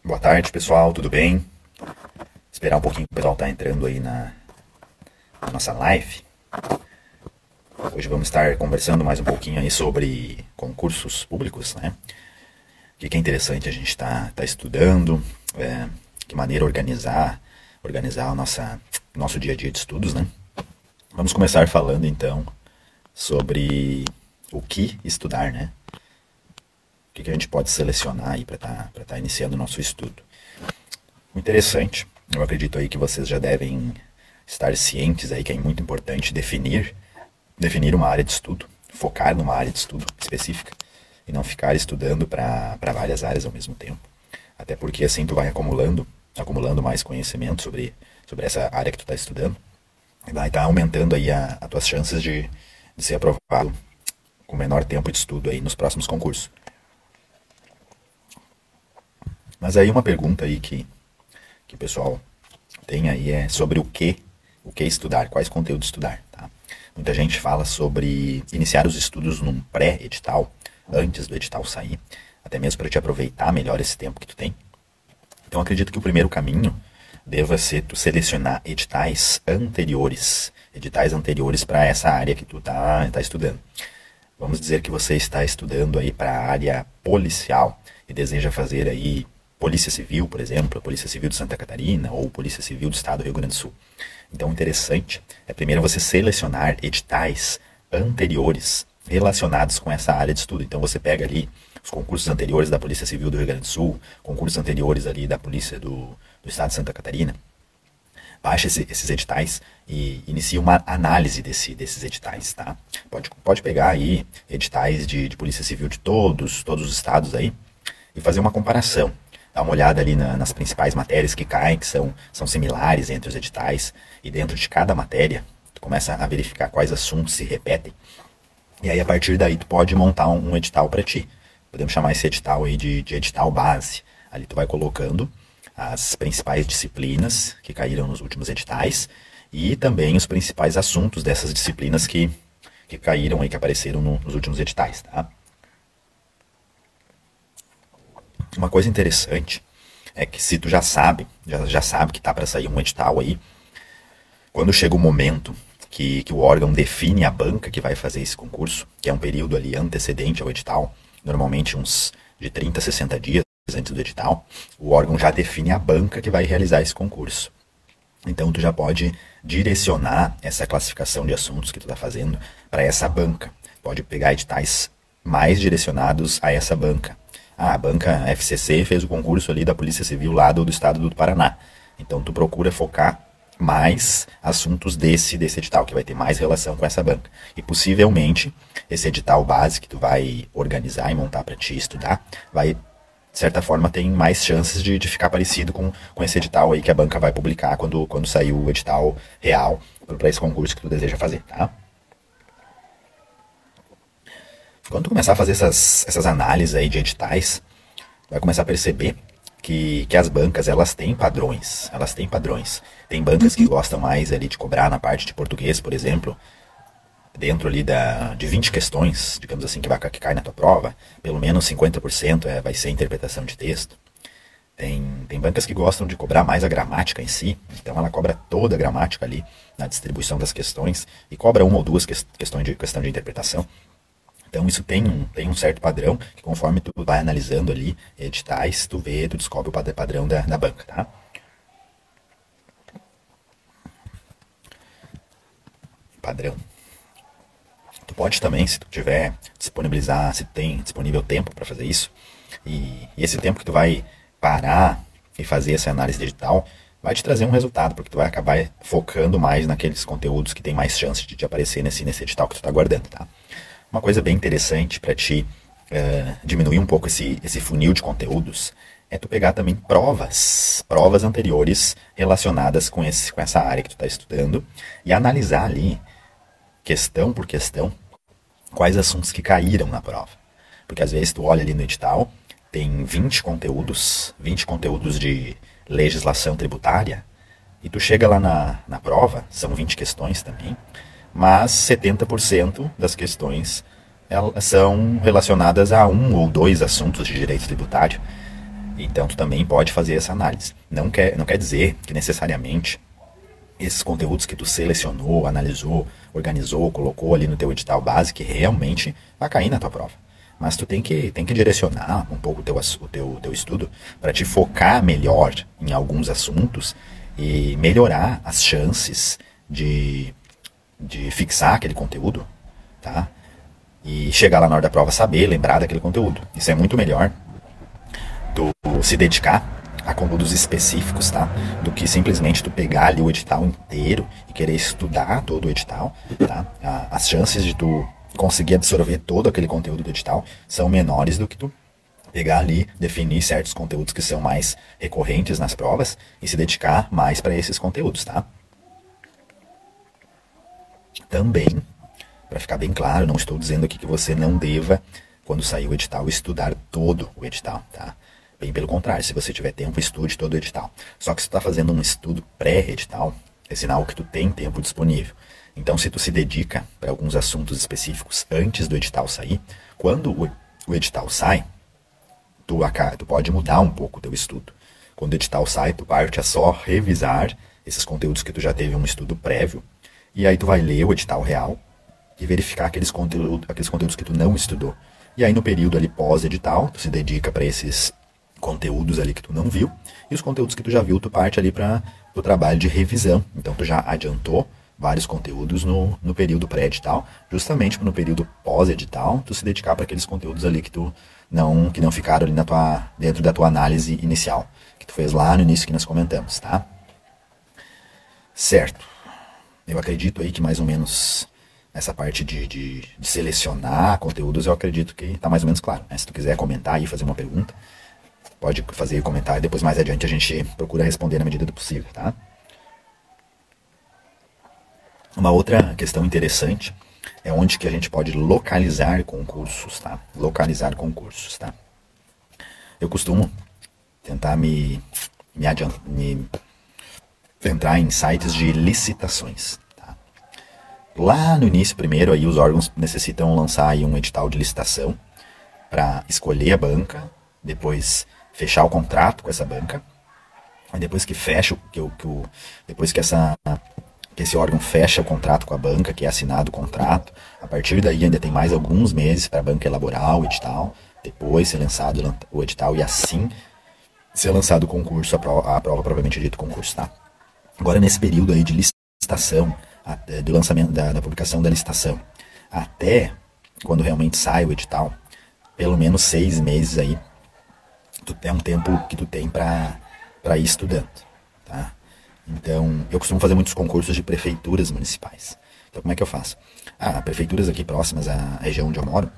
Boa tarde, pessoal, tudo bem? Esperar um pouquinho que o pessoal tá entrando aí na nossa live. Hoje vamos estar conversando mais um pouquinho aí sobre concursos públicos, né? O que é interessante a gente tá estudando, que maneira organizar o nosso dia a dia de estudos, né? Vamos começar falando então sobre o que estudar, né? O que a gente pode selecionar aí para tá iniciando o nosso estudo. O interessante, eu acredito aí que vocês já devem estar cientes aí que é muito importante definir uma área de estudo, focar numa área de estudo específica e não ficar estudando para várias áreas ao mesmo tempo. Até porque assim tu vai acumulando mais conhecimento sobre essa área que tu está estudando e vai estar aumentando aí as tuas chances de ser aprovado com menor tempo de estudo aí nos próximos concursos. Mas aí uma pergunta aí que o pessoal tem aí é sobre o que estudar, quais conteúdos estudar, tá? Muita gente fala sobre iniciar os estudos num pré-edital, antes do edital sair, até mesmo para te aproveitar melhor esse tempo que tu tem. Então acredito que o primeiro caminho deva ser tu selecionar editais anteriores para essa área que tu tá estudando. Vamos dizer que você está estudando aí para a área policial e deseja fazer aí Polícia Civil, por exemplo, a Polícia Civil de Santa Catarina ou Polícia Civil do Estado do Rio Grande do Sul. Então, o interessante é primeiro você selecionar editais anteriores relacionados com essa área de estudo. Então, você pega ali os concursos anteriores da Polícia Civil do Rio Grande do Sul, concursos anteriores ali da Polícia do Estado de Santa Catarina. Baixa esses editais e inicia uma análise desses editais, tá? Pode pegar aí editais de Polícia Civil de todos os estados aí e fazer uma comparação. Dá uma olhada ali nas principais matérias que caem, que são similares entre os editais, e dentro de cada matéria, tu começa a verificar quais assuntos se repetem, e aí a partir daí tu pode montar um edital para ti. Podemos chamar esse edital aí de edital base. Ali tu vai colocando as principais disciplinas que caíram nos últimos editais, e também os principais assuntos dessas disciplinas que caíram aí, que apareceram nos últimos editais, tá? Uma coisa interessante é que se tu já sabe que tá para sair um edital aí, quando chega o momento que o órgão define a banca que vai fazer esse concurso, que é um período ali antecedente ao edital, normalmente uns de 30 a 60 dias antes do edital, o órgão já define a banca que vai realizar esse concurso. Então tu já pode direcionar essa classificação de assuntos que tu está fazendo para essa banca. Pode pegar editais mais direcionados a essa banca. A banca FCC fez o concurso ali da Polícia Civil lá do estado do Paraná. Então tu procura focar mais assuntos desse edital, que vai ter mais relação com essa banca. E possivelmente esse edital base que tu vai organizar e montar para ti estudar, vai, de certa forma, tem mais chances de ficar parecido com esse edital aí que a banca vai publicar quando sair o edital real para esse concurso que tu deseja fazer, tá? Quando tu começar a fazer essas análises aí de editais, vai começar a perceber que as bancas, elas têm padrões. Tem bancas que gostam mais ali de cobrar na parte de português, por exemplo, dentro ali de 20 questões, digamos assim, que cai na tua prova, pelo menos 50% vai ser interpretação de texto. Tem bancas que gostam de cobrar mais a gramática em si, então ela cobra toda a gramática ali na distribuição das questões e cobra uma ou duas questão de interpretação. Então isso tem um certo padrão, que conforme tu vai analisando ali editais, tu descobre o padrão da banca, tá? Padrão. Tu pode também, se tu tiver se tem disponível tempo para fazer isso, e esse tempo que tu vai parar e fazer essa análise de edital, vai te trazer um resultado, porque tu vai acabar focando mais naqueles conteúdos que tem mais chance de aparecer nesse edital que tu tá guardando, tá? Uma coisa bem interessante para te diminuir um pouco esse funil de conteúdos é tu pegar também provas anteriores relacionadas com essa área que tu está estudando e analisar ali, questão por questão, quais assuntos que caíram na prova. Porque às vezes tu olha ali no edital, tem 20 conteúdos de legislação tributária, e tu chega lá na prova, são 20 questões também, mas 70% das questões elas são relacionadas a um ou dois assuntos de direito tributário. Então tu também pode fazer essa análise. Não quer dizer que necessariamente esses conteúdos que tu selecionou, analisou, organizou, colocou ali no teu edital base, que realmente vai cair na tua prova. Mas tu tem que direcionar um pouco o teu estudo para te focar melhor em alguns assuntos e melhorar as chances de fixar aquele conteúdo, tá? E chegar lá na hora da prova saber, lembrar daquele conteúdo. Isso é muito melhor tu se dedicar a conteúdos específicos, tá? Do que simplesmente tu pegar ali o edital inteiro e querer estudar todo o edital, tá? As chances de tu conseguir absorver todo aquele conteúdo do edital são menores do que tu pegar ali, definir certos conteúdos que são mais recorrentes nas provas e se dedicar mais para esses conteúdos, tá? Também, para ficar bem claro, não estou dizendo aqui que você não deva, quando sair o edital, estudar todo o edital, tá? Bem pelo contrário, se você tiver tempo, estude todo o edital. Só que se tu está fazendo um estudo pré-edital, é sinal que tu tem tempo disponível. Então, se tu se dedica para alguns assuntos específicos antes do edital sair, quando o edital sai, tu pode mudar um pouco o teu estudo. Quando o edital sai, tu parte a só revisar esses conteúdos que tu já teve um estudo prévio, e aí tu vai ler o edital real e verificar aqueles conteúdos que tu não estudou. E aí no período ali pós-edital, tu se dedica para esses conteúdos ali que tu não viu, e os conteúdos que tu já viu, tu parte ali para o trabalho de revisão. Então tu já adiantou vários conteúdos no período pré-edital, justamente no período pós-edital, tu se dedicar para aqueles conteúdos ali que não ficaram ali dentro da tua análise inicial, que tu fez lá no início que nós comentamos, tá? Certo. Eu acredito aí que mais ou menos essa parte de selecionar conteúdos, eu acredito que tá mais ou menos claro, né? Se tu quiser comentar aí, fazer uma pergunta, pode fazer comentário, depois mais adiante a gente procura responder na medida do possível, tá? Uma outra questão interessante é onde que a gente pode localizar concursos, tá? Localizar concursos, tá? Eu costumo tentar entrar em sites de licitações, tá? Lá no início, primeiro, aí os órgãos necessitam lançar aí um edital de licitação para escolher a banca, depois fechar o contrato com essa banca, aí depois que fecha, depois que esse órgão fecha o contrato com a banca, que é assinado o contrato, a partir daí ainda tem mais alguns meses para a banca elaborar o edital, depois ser lançado o edital e assim ser lançado o concurso, a prova propriamente dito concurso, tá? Agora nesse período aí de licitação, do lançamento da publicação da licitação, até quando realmente sai o edital, pelo menos 6 meses aí, é um tempo que tu tem para ir estudando, tá? Então, eu costumo fazer muitos concursos de prefeituras municipais. Então, como é que eu faço? Prefeituras aqui próximas à região onde eu moro,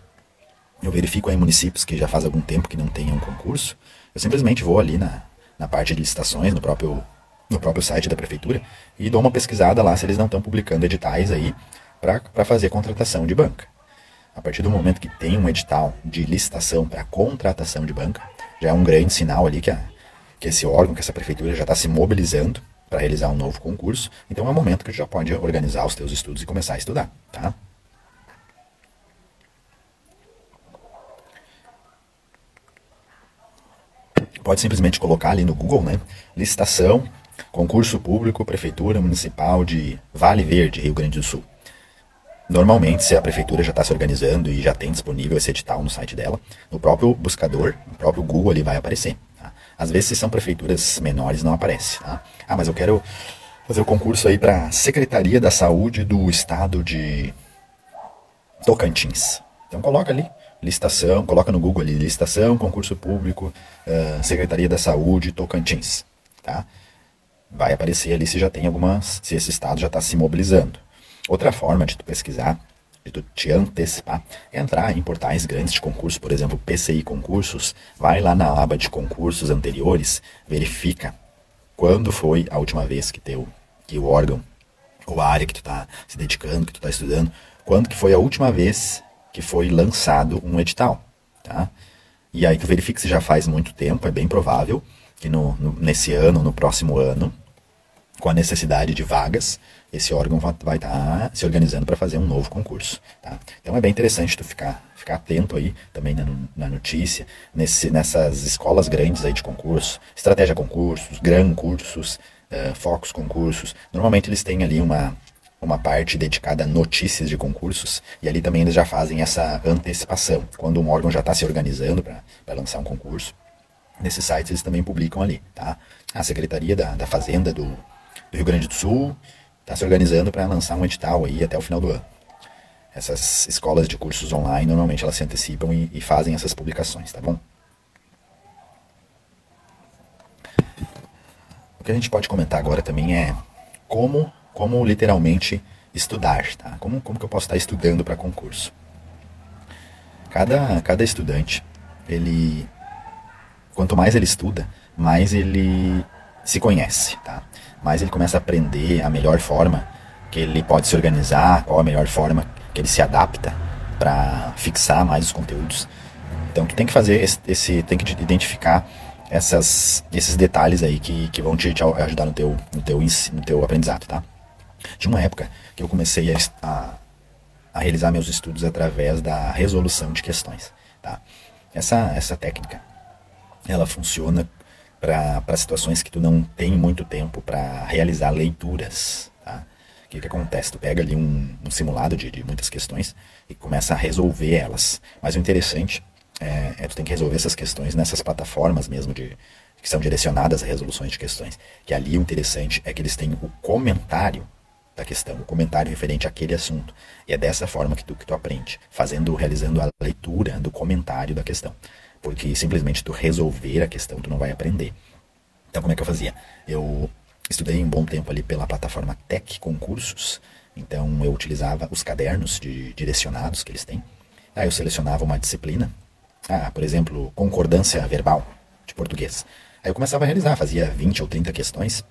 eu verifico aí municípios que já faz algum tempo que não tenham um concurso, eu simplesmente vou ali na parte de licitações, no próprio site da prefeitura, e dou uma pesquisada lá se eles não estão publicando editais aí para fazer contratação de banca. A partir do momento que tem um edital de licitação para contratação de banca, já é um grande sinal ali que esse órgão, que essa prefeitura já está se mobilizando para realizar um novo concurso. Então é o momento que tu já pode organizar os teus estudos e começar a estudar, tá? Pode simplesmente colocar ali no Google, né? Licitação, concurso público, prefeitura municipal de Vale Verde, Rio Grande do Sul. Normalmente, se a prefeitura já está se organizando e já tem disponível esse edital no site dela, no próprio buscador, no próprio Google ali vai aparecer. Tá? Às vezes, se são prefeituras menores, não aparece. Tá? Mas eu quero fazer o concurso aí para a Secretaria da Saúde do Estado de Tocantins. Então coloca ali, licitação, coloca no Google ali, licitação, concurso público, Secretaria da Saúde Tocantins. Tá? Vai aparecer ali se esse estado já está se mobilizando. Outra forma de tu pesquisar, de tu te antecipar, é entrar em portais grandes de concurso, por exemplo, PCI Concursos, vai lá na aba de concursos anteriores, verifica quando foi a última vez que o órgão, ou a área que tu está se dedicando, que tu está estudando, quando que foi a última vez que foi lançado um edital, tá? E aí tu verifica se já faz muito tempo, é bem provável que nesse ano, no próximo ano, com a necessidade de vagas, esse órgão vai estar se organizando para fazer um novo concurso. Tá? Então é bem interessante tu ficar atento aí também na notícia, nessas escolas grandes aí de concurso, estratégia concursos, gran cursos, focos concursos. Normalmente eles têm ali uma parte dedicada a notícias de concursos, e ali também eles já fazem essa antecipação. Quando um órgão já está se organizando para lançar um concurso, nesses sites eles também publicam ali. Tá? A Secretaria da Fazenda do Rio Grande do Sul está se organizando para lançar um edital aí até o final do ano. Essas escolas de cursos online, normalmente elas se antecipam e fazem essas publicações, tá bom? O que a gente pode comentar agora também é como literalmente estudar, tá? Como que eu posso estar estudando para concurso? Cada estudante, quanto mais ele estuda, mais ele se conhece, tá? Mais ele começa a aprender a melhor forma que ele pode se organizar, qual a melhor forma que ele se adapta para fixar mais os conteúdos. Então tu tem que fazer tem que identificar esses detalhes aí que vão te ajudar no teu aprendizado, tá? Tinha uma época que eu comecei a realizar meus estudos através da resolução de questões, tá? Essa técnica, ela funciona para situações que tu não tem muito tempo para realizar leituras, tá? O que acontece? Tu pega ali um simulado de muitas questões e começa a resolver elas. Mas o interessante tu tem que resolver essas questões nessas plataformas mesmo que são direcionadas a resoluções de questões. Que ali o interessante é que eles têm o comentário da questão, o comentário referente àquele assunto. E é dessa forma que tu aprende, realizando a leitura do comentário da questão. Porque simplesmente tu resolver a questão, tu não vai aprender. Então como é que eu fazia? Eu estudei um bom tempo ali pela plataforma Tec Concursos, então eu utilizava os cadernos direcionados que eles têm. Aí eu selecionava uma disciplina, por exemplo, concordância verbal de português. Aí eu começava a realizar, fazia 20 ou 30 questões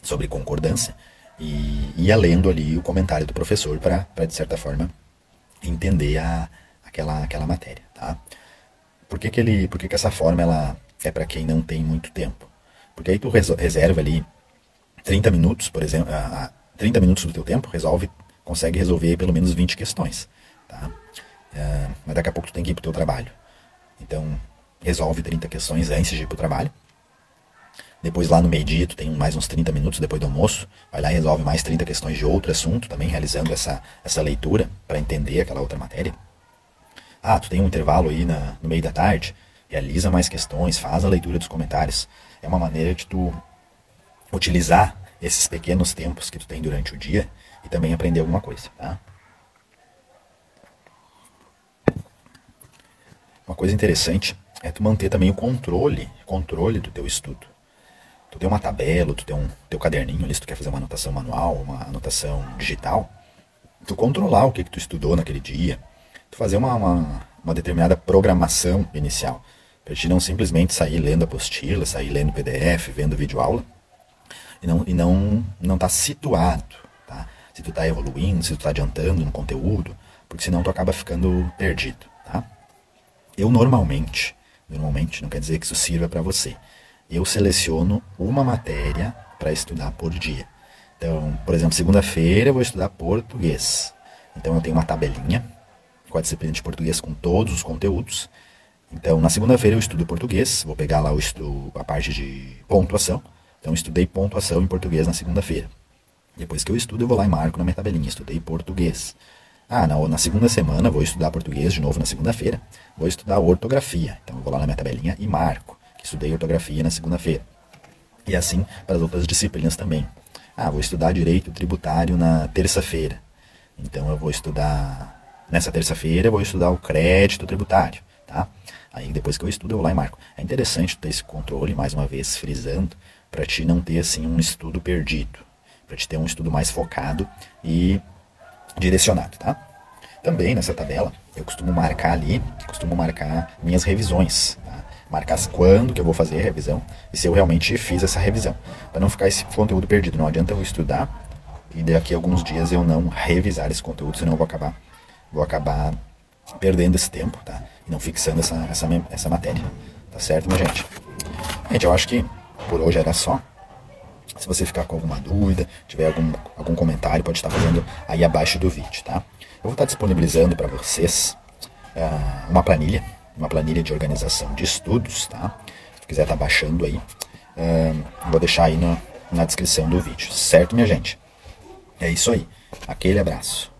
sobre concordância e ia lendo ali o comentário do professor para de certa forma, entender aquela matéria, tá? Por que essa forma ela é para quem não tem muito tempo? Porque aí tu reserva ali 30 minutos, por exemplo, 30 minutos do teu tempo, consegue resolver pelo menos 20 questões, tá? Mas daqui a pouco tu tem que ir pro teu trabalho. Então, resolve 30 questões antes de ir pro trabalho. Depois lá no meio-dia, tu tem mais uns 30 minutos depois do almoço, vai lá e resolve mais 30 questões de outro assunto, também realizando essa leitura para entender aquela outra matéria. Tu tem um intervalo aí no meio da tarde, realiza mais questões, faz a leitura dos comentários. É uma maneira de tu utilizar esses pequenos tempos que tu tem durante o dia e também aprender alguma coisa, tá? Uma coisa interessante é tu manter também o controle do teu estudo. Tu tem uma tabela, tu tem um teu caderninho ali, se tu quer fazer uma anotação manual, uma anotação digital, tu controlar o que tu estudou naquele dia, tu fazer uma determinada programação inicial, para te não simplesmente sair lendo apostila, sair lendo PDF, vendo videoaula, e não tá situado, tá? Se tu tá evoluindo, se tu tá adiantando no conteúdo, porque senão tu acaba ficando perdido, tá? Eu normalmente, não quer dizer que isso sirva para você, eu seleciono uma matéria para estudar por dia. Então, por exemplo, segunda-feira eu vou estudar português. Então eu tenho uma tabelinha com a disciplina de português com todos os conteúdos. Então, na segunda-feira eu estudo português, vou pegar lá a parte de pontuação. Então, estudei pontuação em português na segunda-feira. Depois que eu estudo, eu vou lá e marco na minha tabelinha, estudei português. Na segunda semana, vou estudar português de novo na segunda-feira. Vou estudar ortografia. Então, eu vou lá na minha tabelinha e marco que estudei ortografia na segunda-feira. E assim para as outras disciplinas também. Vou estudar direito tributário na terça-feira. Então, eu vou estudar... Nessa terça-feira, eu vou estudar o crédito tributário, tá? Aí, depois que eu estudo, eu vou lá e marco. É interessante ter esse controle, mais uma vez, frisando, para ti não ter, assim, um estudo perdido. Para te ter um estudo mais focado e direcionado, tá? Também nessa tabela eu costumo marcar minhas revisões, tá? Marcar quando que eu vou fazer a revisão e se eu realmente fiz essa revisão, para não ficar esse conteúdo perdido. Não adianta eu estudar e daqui a alguns dias eu não revisar esse conteúdo, senão eu vou acabar perdendo esse tempo, tá? E não fixando essa matéria, tá certo, minha gente? Gente, eu acho que por hoje era só. Se você ficar com alguma dúvida, tiver algum comentário, pode estar fazendo aí abaixo do vídeo, tá? Eu vou estar disponibilizando para vocês uma planilha de organização de estudos, tá? Se tu quiser estar baixando aí, vou deixar aí na descrição do vídeo, certo, minha gente? É isso aí. Aquele abraço.